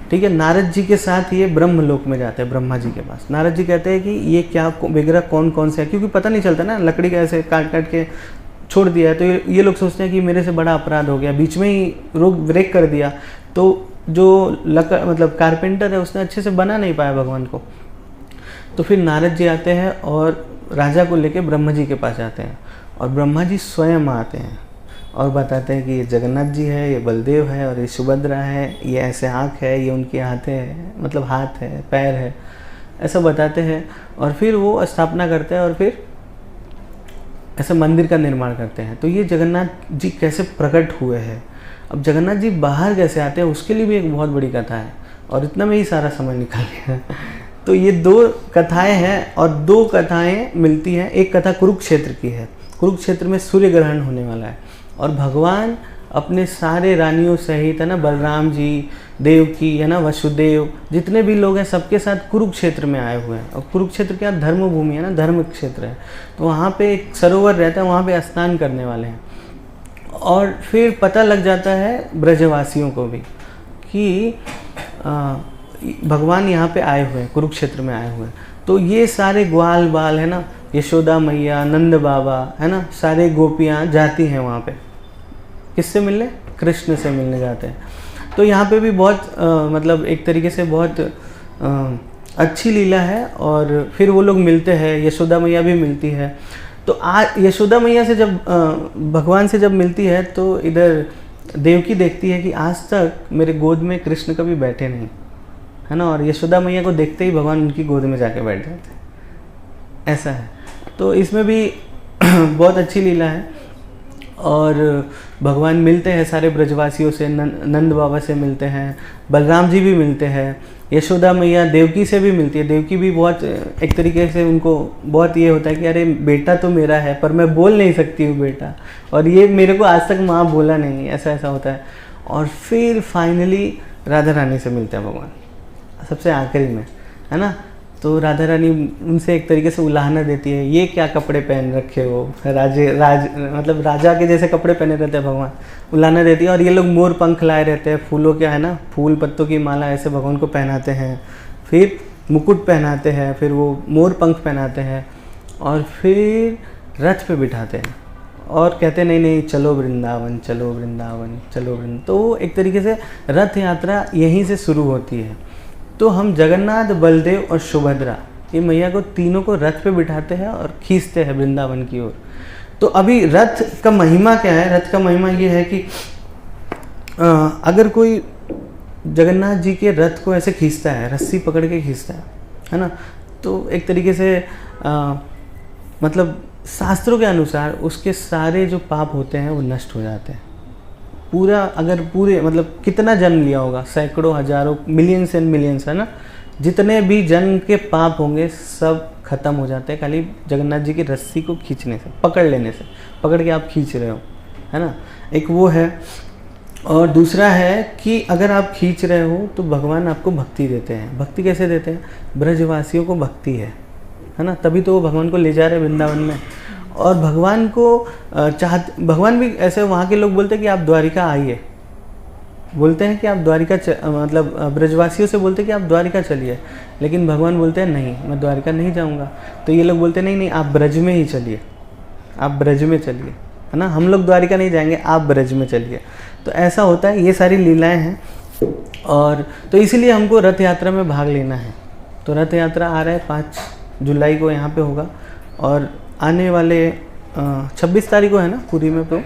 ठीक है। नारद जी के साथ ये ब्रह्मलोक में जाते हैं, ब्रह्मा जी के पास। नारद जी कहते हैं कि ये क्या विग्रह कौन कौन से है, क्योंकि पता नहीं चलता ना, लकड़ी का ऐसे काट काट के छोड़ दिया है। तो ये लोग सोचते हैं कि मेरे से बड़ा अपराध हो गया, बीच में ही रोक ब्रेक कर दिया। तो जो मतलब कारपेंटर है, उसने अच्छे से बना नहीं पाया भगवान को। तो फिर नारद जी आते हैं, और राजा को लेके ब्रह्मा जी के पास जाते हैं, और ब्रह्मा जी स्वयं आते हैं, और बताते हैं कि ये जगन्नाथ जी है, ये बलदेव है और ये सुभद्रा है, ये ऐसे आँख है, ये उनके हाथ है, पैर है, ऐसा बताते हैं। और फिर वो स्थापना करते हैं और फिर ऐसे मंदिर का निर्माण करते हैं। तो ये जगन्नाथ जी कैसे प्रकट हुए हैं, अब जगन्नाथ जी बाहर कैसे आते हैं, उसके लिए भी एक बहुत बड़ी कथा है, और इतना में ही सारा समय निकल गया। तो ये 2 कथाएं हैं और 2 कथाएं मिलती हैं। एक कथा कुरुक्षेत्र की है। कुरुक्षेत्र में सूर्य ग्रहण होने वाला है और भगवान अपने सारे रानियों सहित, है ना, बलराम जी, देवकी, है ना, वसुदेव, जितने भी लोग हैं सबके साथ कुरुक्षेत्र में आए हुए हैं। और कुरुक्षेत्र क्या धर्म भूमि है ना, धर्म क्षेत्र है। तो वहाँ पे एक सरोवर रहता है, वहाँ पे स्नान करने वाले हैं। और फिर पता लग जाता है ब्रजवासियों को भी कि भगवान यहाँ पे आए हुए हैं, कुरुक्षेत्र में आए हुए हैं। तो ये सारे ग्वाल बाल, है ना, यशोदा मैया, नंद बाबा, है ना, सारे गोपियाँ जाती हैं वहाँ पे। किससे मिलने? कृष्ण से मिलने जाते हैं। तो यहाँ पे भी बहुत मतलब एक तरीके से बहुत अच्छी लीला है। और फिर वो लोग मिलते हैं, यशोदा मैया भी मिलती है। तो यशोदा मैया से जब भगवान से जब मिलती है तो इधर देवकी देखती है कि आज तक मेरे गोद में कृष्ण कभी बैठे नहीं, है ना, और यशोदा मैया को देखते ही भगवान उनकी गोद में जाके बैठ जाते हैं, ऐसा है। तो इसमें भी बहुत अच्छी लीला है। और भगवान मिलते हैं सारे ब्रजवासियों से, नंद बाबा से मिलते हैं, बलराम जी भी मिलते हैं, यशोदा मैया देवकी से भी मिलती है। देवकी भी बहुत एक तरीके से उनको बहुत ये होता है कि अरे बेटा तो मेरा है पर मैं बोल नहीं सकती हूँ बेटा, और ये मेरे को आज तक माँ बोला नहीं, ऐसा होता है। और फिर फाइनली राधा रानी से मिलते हैं भगवान सबसे आखिरी में, है ना। तो राधा रानी उनसे एक तरीके से उलाहना देती है, ये क्या कपड़े पहन रखे हो, मतलब राजा के जैसे कपड़े पहने रहते हैं भगवान, उलाहना देती है। और ये लोग मोर पंख लाए रहते हैं, फूलों के, है ना, फूल पत्तों की माला ऐसे भगवान को पहनाते हैं, फिर मुकुट पहनाते हैं, फिर वो मोर पंख पहनाते हैं और फिर रथ पे बिठाते हैं और कहते हैं नहीं चलो वृंदावन, चलो वृंदावन, चलो वृंदावन। तो एक तरीके से रथ यात्रा यहीं से शुरू होती है। तो हम जगन्नाथ, बलदेव और सुभद्रा, ये मैया को तीनों को रथ पे बिठाते हैं और खींचते हैं वृंदावन की ओर। तो अभी रथ का महिमा क्या है? रथ का महिमा ये है कि अगर कोई जगन्नाथ जी के रथ को ऐसे खींचता है, रस्सी पकड़ के खींचता है ना, तो एक तरीके से मतलब शास्त्रों के अनुसार उसके सारे जो पाप होते हैं वो नष्ट हो जाते हैं। पूरे मतलब कितना जन्म लिया होगा, सैकड़ों, हजारों, मिलियंस एंड मिलियंस, है ना, जितने भी जन्म के पाप होंगे सब खत्म हो जाते हैं खाली जगन्नाथ जी की रस्सी को खींचने से, पकड़ लेने से, पकड़ के आप खींच रहे हो, है ना, एक वो है। और दूसरा है कि अगर आप खींच रहे हो तो भगवान आपको भक्ति देते हैं। भक्ति कैसे देते हैं? ब्रजवासियों को भक्ति है ना, तभी तो वो भगवान को ले जा रहे हैं वृंदावन में। और भगवान को भगवान भी ऐसे, वहाँ के लोग बोलते हैं कि आप द्वारिका आइए, बोलते हैं कि आप द्वारिका मतलब ब्रजवासियों से बोलते हैं कि आप द्वारिका चलिए, लेकिन भगवान बोलते हैं नहीं, मैं द्वारिका नहीं जाऊँगा। तो ये लोग बोलते हैं नहीं आप ब्रज में ही चलिए, आप ब्रज में चलिए, है ना, हम लोग द्वारिका नहीं जाएंगे, आप ब्रज में चलिए। तो ऐसा होता है, ये सारी लीलाएँ हैं। और तो इसीलिए हमको रथ यात्रा में भाग लेना है। तो रथ यात्रा आ रहा है 5 जुलाई को यहाँ पे होगा, और आने वाले 26 तारीख को है ना पुरी में, तो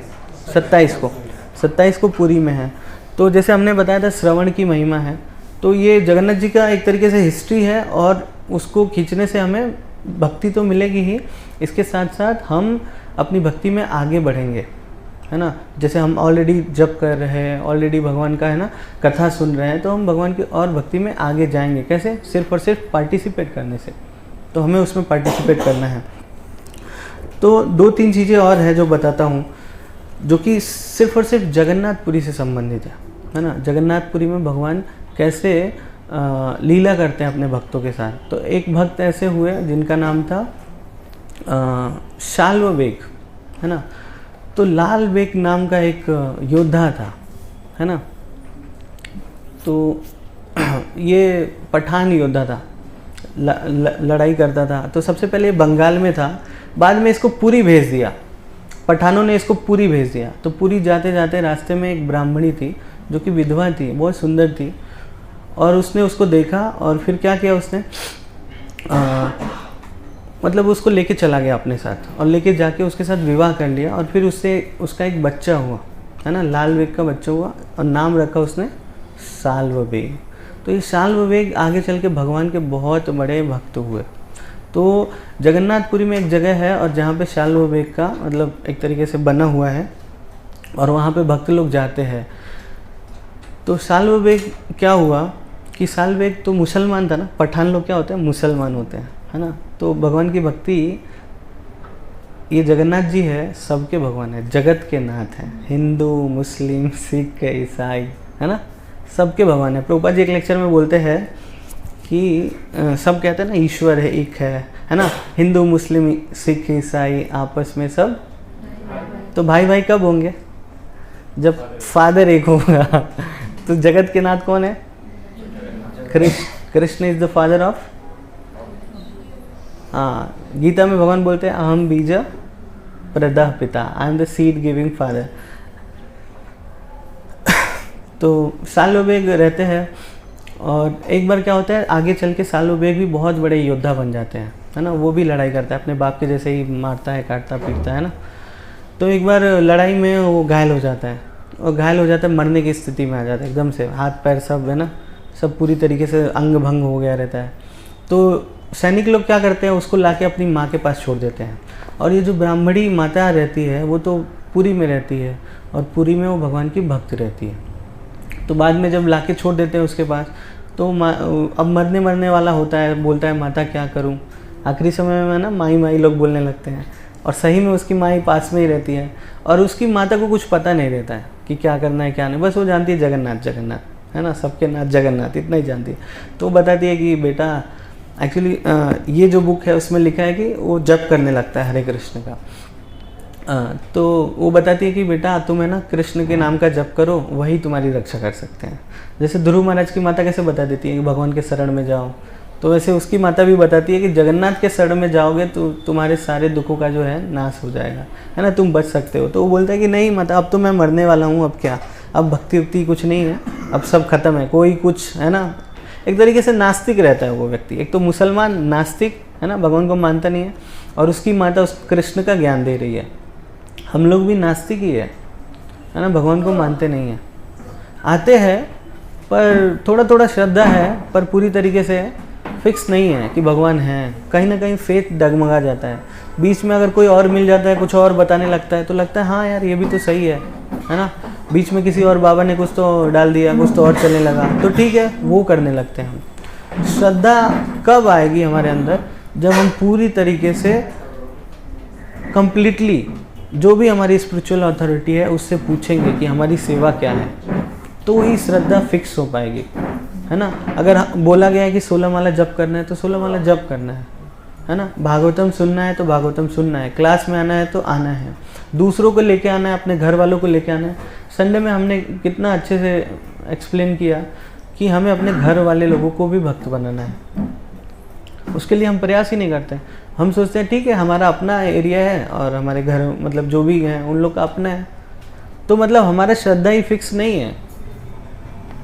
27 को पुरी में है। तो जैसे हमने बताया था श्रवण की महिमा है, तो ये जगन्नाथ जी का एक तरीके से हिस्ट्री है, और उसको खींचने से हमें भक्ति तो मिलेगी ही, इसके साथ साथ हम अपनी भक्ति में आगे बढ़ेंगे, है ना। जैसे हम ऑलरेडी जप कर रहे हैं, ऑलरेडी भगवान का, है ना, कथा सुन रहे हैं, तो हम भगवान की और भक्ति में आगे जाएंगे। कैसे? सिर्फ और सिर्फ पार्टिसिपेट करने से। तो हमें उसमें पार्टिसिपेट करना है। तो 2-3 चीज़ें और है जो बताता हूँ, जो कि सिर्फ और सिर्फ जगन्नाथपुरी से संबंधित है ना। जगन्नाथपुरी में भगवान कैसे लीला करते हैं अपने भक्तों के साथ। तो एक भक्त ऐसे हुए जिनका नाम था शाल्ववेग, है ना। तो लाल बेग नाम का एक योद्धा था, है ना। तो ये पठान योद्धा था, लड़ाई करता था। तो सबसे पहले बंगाल में था, बाद में इसको पुरी भेज दिया, पठानों ने इसको पुरी भेज दिया। तो पुरी जाते जाते रास्ते में एक ब्राह्मणी थी जो कि विधवा थी, बहुत सुंदर थी, और उसने उसको देखा और फिर क्या किया, उसने मतलब उसको लेके चला गया अपने साथ, और लेके जाके उसके साथ विवाह कर लिया, और फिर उससे उसका एक बच्चा हुआ, है ना, लाल बेग का बच्चा हुआ, और नाम रखा उसने साल्व बेग। तो ये साल्व बेग आगे चल के भगवान के बहुत बड़े भक्त हुए। तो जगन्नाथपुरी में एक जगह है और जहाँ पे साल्व बेग का मतलब एक तरीके से बना हुआ है, और वहाँ पे भक्त लोग जाते हैं। तो साल्व बेग क्या हुआ कि साल्व बेग तो मुसलमान था ना, पठान लोग क्या होते हैं, मुसलमान होते हैं, है ना। तो भगवान की भक्ति, ये जगन्नाथ जी है, सबके भगवान है, जगत के नाथ हैं, हिंदू मुस्लिम सिख ईसाई, है ना, सबके भगवान है। प्रभुपाद जी एक लेक्चर में बोलते हैं कि सब कहते हैं ना ईश्वर है, एक है ना, हिंदू मुस्लिम सिख ईसाई आपस में सब, तो भाई भाई कब होंगे, जब फादर एक होगा। तो जगत के नाथ कौन है, Krishna is the father of, हाँ, गीता में भगवान बोलते हैं अहम बीज प्रदः पिता, I am the seed giving father. तो साल्व बेग रहते हैं, और एक बार क्या होता है, आगे चल के साल्व बेग भी बहुत बड़े योद्धा बन जाते हैं, है ना, वो भी लड़ाई करता है, अपने बाप के जैसे ही मारता है, काटता पीटता है ना। तो एक बार लड़ाई में वो घायल हो जाता है, और घायल हो जाता है, मरने की स्थिति में आ जाता है, एकदम से हाथ पैर सब, है ना, सब पूरी तरीके से अंग भंग हो गया रहता है। तो सैनिक लोग क्या करते हैं, उसको लाके अपनी माँ के पास छोड़ देते हैं। और ये जो ब्राह्मणी माता रहती है वो तो पुरी में रहती है, और पुरी में वो भगवान की भक्त रहती है। तो बाद में जब लाके छोड़ देते हैं उसके पास, तो अब मरने वाला होता है, बोलता है माता क्या करूं। आखिरी समय में ना माई माई लोग बोलने लगते हैं, और सही में उसकी माई पास में ही रहती है, और उसकी माता को कुछ पता नहीं रहता है कि क्या करना है क्या नहीं, बस वो जानती है जगन्नाथ जगन्नाथ, है ना, सबके नाथ जगन्नाथ, इतना ही जानती है। तो वो बताती है कि बेटा एक्चुअली ये जो बुक है उसमें लिखा है कि वो जप करने लगता है हरे कृष्ण का। तो वो बताती है कि बेटा तुम है ना कृष्ण के नाम का जप करो, वही तुम्हारी रक्षा कर सकते हैं। जैसे ध्रुव महाराज की माता कैसे बता देती है कि भगवान के शरण में जाओ, तो वैसे उसकी माता भी बताती है कि जगन्नाथ के शरण में जाओगे तो तुम्हारे सारे दुखों का जो है नाश हो जाएगा, है ना, तुम बच सकते हो। तो वो बोलता है कि नहीं माता, अब तो मैं मरने वाला हूँ, अब क्या, अब भक्ति उक्ति कुछ नहीं है, अब सब खत्म है, कोई कुछ, है ना। एक तरीके से नास्तिक रहता है वो व्यक्ति, एक तो मुसलमान नास्तिक, है ना, भगवान को मानता नहीं है, और उसकी माता उस कृष्ण का ज्ञान दे रही है। हम लोग भी नास्तिक ही है ना, भगवान को मानते नहीं हैं, आते हैं पर थोड़ा थोड़ा श्रद्धा है, पर पूरी तरीके से फिक्स नहीं है कि भगवान है। कहीं ना कहीं फेथ डगमगा जाता है, बीच में अगर कोई और मिल जाता है, कुछ और बताने लगता है, तो लगता है हाँ यार ये भी तो सही है ना। बीच में किसी और बाबा ने कुछ तो डाल दिया, कुछ तो और चलने लगा, तो ठीक है वो करने लगते हैं हम। श्रद्धा कब आएगी हमारे अंदर, जब हम पूरी तरीके से कंप्लीटली जो भी हमारी स्पिरिचुअल अथॉरिटी है उससे पूछेंगे कि हमारी सेवा क्या है, तो वही श्रद्धा फिक्स हो पाएगी, है ना। अगर बोला गया है कि 16 माला जप करना है तो 16 माला जप करना है ना। भागवतम सुनना है तो भागवतम सुनना है, क्लास में आना है तो आना है, दूसरों को लेके आना है, अपने घर वालों को लेके आना है। संडे में हमने कितना अच्छे से एक्सप्लेन किया कि हमें अपने घर वाले लोगों को भी भक्त बनाना है, उसके लिए हम प्रयास ही नहीं करते। हम सोचते हैं ठीक है हमारा अपना एरिया है और हमारे घर मतलब जो भी हैं उन लोग का अपना है, तो मतलब हमारा श्रद्धा ही फिक्स नहीं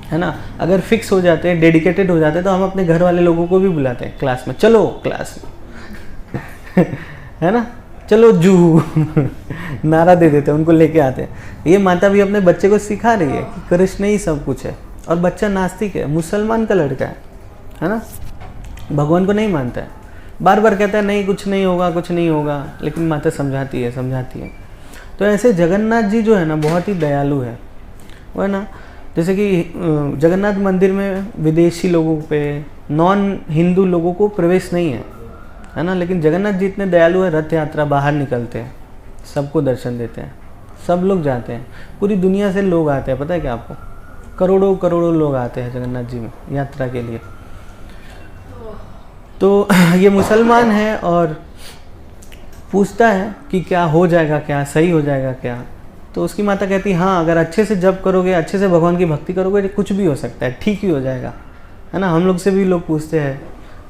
है ना। अगर फिक्स हो जाते हैं, डेडिकेटेड हो जाते हैं, तो हम अपने घर वाले लोगों को भी बुलाते हैं क्लास में, चलो क्लास में है ना, चलो जू नारा दे देते हैं, उनको लेके आते हैं। ये माता भी अपने बच्चे को सिखा रही है कि कृष्ण ही सब कुछ है, और बच्चा नास्तिक है, मुसलमान का लड़का है ना, भगवान को नहीं मानता है, बार बार कहता है नहीं कुछ नहीं होगा कुछ नहीं होगा, लेकिन माता समझाती है। तो ऐसे जगन्नाथ जी जो है ना बहुत ही दयालु है, वो है ना। जैसे कि जगन्नाथ मंदिर में विदेशी लोगों पे, नॉन हिंदू लोगों को प्रवेश नहीं है ना, लेकिन जगन्नाथ जी इतने दयालु है, रथ यात्रा बाहर निकलते हैं, सबको दर्शन देते हैं, सब लोग जाते हैं, पूरी दुनिया से लोग आते हैं, पता है क्या आपको, करोड़ों करोड़ों लोग आते हैं जगन्नाथ जी में यात्रा के लिए। तो ये मुसलमान है और पूछता है कि क्या हो जाएगा, क्या सही हो जाएगा क्या, तो उसकी माता कहती है हाँ अगर अच्छे से जप करोगे, अच्छे से भगवान की भक्ति करोगे तो कुछ भी हो सकता है, ठीक ही हो जाएगा, है ना। हम लोग से भी लोग पूछते हैं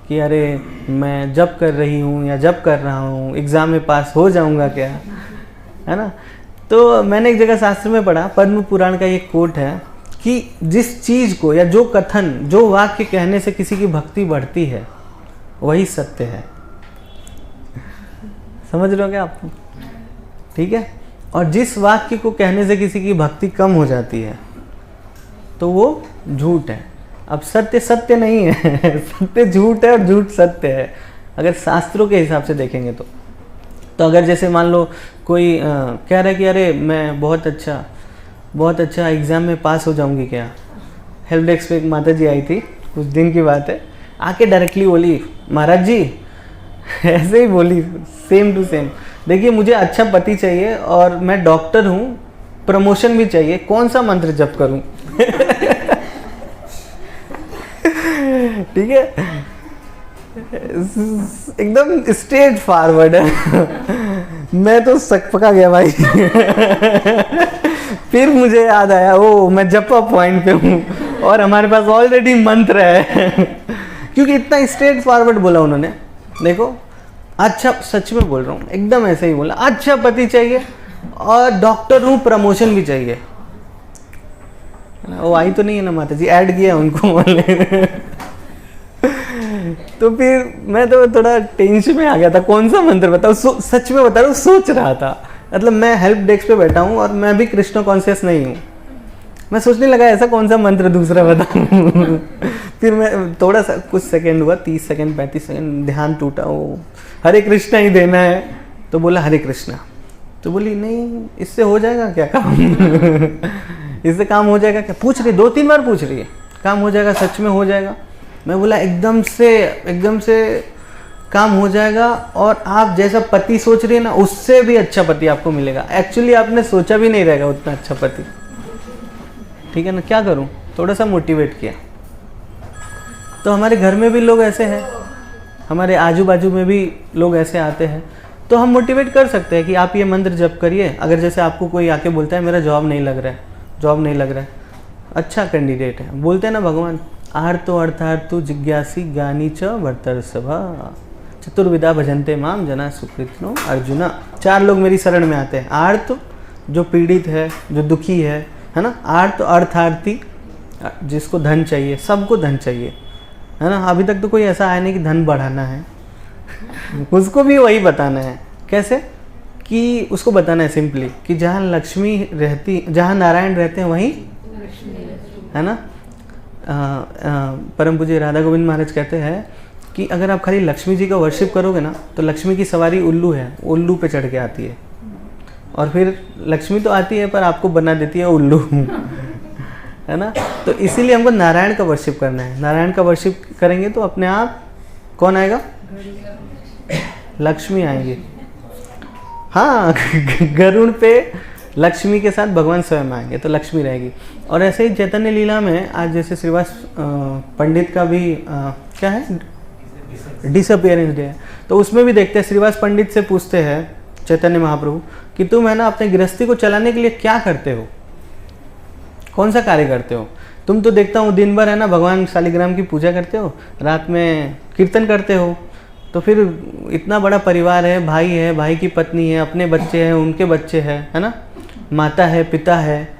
कि अरे मैं जप कर रही हूँ या जप कर रहा हूँ, एग्ज़ाम में पास हो जाऊँगा क्या, है ना। तो मैंने एक जगह शास्त्र में पढ़ा, पद्म पुराण का ये कोट है कि जिस चीज़ को या जो कथन, जो वाक्य कहने से किसी की भक्ति बढ़ती है वही सत्य है समझ रहे हो क्या आप? ठीक है। और जिस वाक्य को कहने से किसी की भक्ति कम हो जाती है तो वो झूठ है। अब सत्य सत्य नहीं है सत्य झूठ है और झूठ सत्य है, अगर शास्त्रों के हिसाब से देखेंगे तो। अगर जैसे मान लो कोई कह रहा है कि अरे मैं बहुत अच्छा एग्ज़ाम में पास हो जाऊंगी क्या। हेल्प डेस्क पे एक माता जी आई थी, कुछ दिन की बात है, आके डायरेक्टली बोली महाराज जी ऐसे ही बोली सेम टू सेम, देखिए मुझे अच्छा पति चाहिए और मैं डॉक्टर हूँ, प्रमोशन भी चाहिए, कौन सा मंत्र जप करूँ ठीक है, एकदम स्ट्रेट फॉरवर्ड है मैं तो सकपका गया भाई फिर मुझे याद आया, ओ मैं जपा पॉइंट पे हूँ और हमारे पास ऑलरेडी मंत्र है क्योंकि इतना स्ट्रेट फॉरवर्ड बोला उन्होंने। देखो अच्छा, सच में बोल रहा हूँ, एकदम ऐसे ही बोला, अच्छा पति चाहिए और डॉक्टर हूँ, प्रमोशन भी चाहिए। वो आई तो नहीं है ना माता जी, ऐड किया उनको तो फिर मैं तो थोड़ा टेंशन में आ गया था, कौन सा मंत्र बताओ। सच में बता रहा हूँ, सोच रहा था, मतलब मैं हेल्प डेस्क पे बैठा हूँ और मैं भी कृष्ण कॉन्शियस नहीं हूँ, मैं सोचने लगा ऐसा कौन सा मंत्र दूसरा बताऊँ फिर मैं थोड़ा सा कुछ सेकंड हुआ, 30 सेकंड 35 सेकंड, ध्यान टूटा, वो हरे कृष्णा ही देना है, तो बोला हरे कृष्णा। तो बोली नहीं इससे हो जाएगा क्या काम इससे काम हो जाएगा क्या, पूछ रही 2-3 बार पूछ रही है, काम हो जाएगा, सच में हो जाएगा। मैं बोला एकदम से काम हो जाएगा और आप जैसा पति सोच रही है ना उससे भी अच्छा पति आपको मिलेगा। एक्चुअली आपने सोचा भी नहीं रहेगा उतना अच्छा पति, ठीक है ना। क्या करूं, थोड़ा सा मोटिवेट किया। तो हमारे घर में भी लोग ऐसे हैं, हमारे आजू बाजू में भी लोग ऐसे आते हैं, तो हम मोटिवेट कर सकते हैं कि आप ये मंत्र जप करिए। अगर जैसे आपको कोई आके बोलता है मेरा जॉब नहीं लग रहा है, अच्छा कैंडिडेट है, बोलते हैं ना भगवान आर्तो अर्थार्थो जिज्ञासी ज्ञानी च वर्तर्षभा चतुर्विधा भजन्ते माम जना सुकृत्नो अर्जुना। 4 लोग मेरी शरण में आते हैं, आर्त जो पीड़ित है, जो दुखी है ना, आर्त अर्थार्थी जिसको धन चाहिए, सबको धन चाहिए है ना। अभी तक तो कोई ऐसा आया नहीं कि धन बढ़ाना है उसको भी वही बताना है। कैसे कि उसको बताना है सिंपली कि जहाँ लक्ष्मी रहती, जहाँ नारायण रहते हैं वहीं है ना। परम पूज्य राधा गोविंद महाराज कहते हैं कि अगर आप खाली लक्ष्मी जी का वर्शिप करोगे ना तो लक्ष्मी की सवारी उल्लू है, उल्लू पे चढ़ के आती है और फिर लक्ष्मी तो आती है पर आपको बना देती है उल्लू है ना। तो इसीलिए हमको नारायण का वर्शिप करना है। नारायण का वर्शिप करेंगे तो अपने आप कौन आएगा, लक्ष्मी आएंगे। हाँ गरुड़ पे लक्ष्मी के साथ भगवान स्वयं आएंगे तो लक्ष्मी रहेगी। और ऐसे ही चैतन्य लीला में आज जैसे श्रीवास पंडित का भी क्या है, डिसअपियरेंस डे है, तो उसमें भी देखते हैं श्रीवास पंडित से पूछते हैं चैतन्य महाप्रभु कि तुम है ना अपने गृहस्थी को चलाने के लिए क्या करते हो, कौन सा कार्य करते हो। तुम तो देखता हूँ दिन भर है ना भगवान शालिग्राम की पूजा करते हो, रात में कीर्तन करते हो, तो फिर इतना बड़ा परिवार है, भाई की पत्नी है, अपने बच्चे हैं, उनके बच्चे हैं, है ना, माता है, पिता है,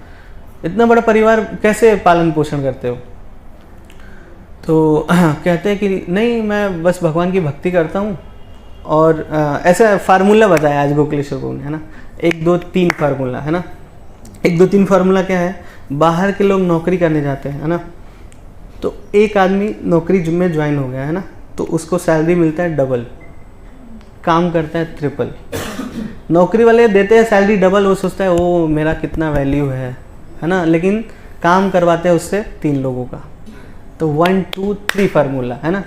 इतना बड़ा परिवार कैसे पालन पोषण करते हो। तो कहते हैं कि नहीं मैं बस भगवान की भक्ति करता हूँ। और ऐसा फार्मूला बताया आज गोकुलेश्वर प्रभु ने, है ना, 1 2 3 फार्मूला, है ना। 1 2 3 फार्मूला क्या है, बाहर के लोग नौकरी करने जाते हैं, है ना, तो एक आदमी नौकरी में ज्वाइन हो गया है ना, तो उसको सैलरी मिलता है डबल, काम करता है ट्रिपल। नौकरी वाले देते हैं सैलरी डबल, वो सोचता है ओ मेरा कितना वैल्यू है ना, लेकिन काम करवाते हैं उससे 3 लोगों का। तो 1 2 3 फार्मूला, है ना।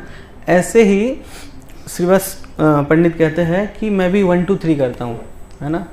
ऐसे ही श्रीवास पंडित कहते हैं कि मैं भी 1 2 3 करता हूँ, है ना,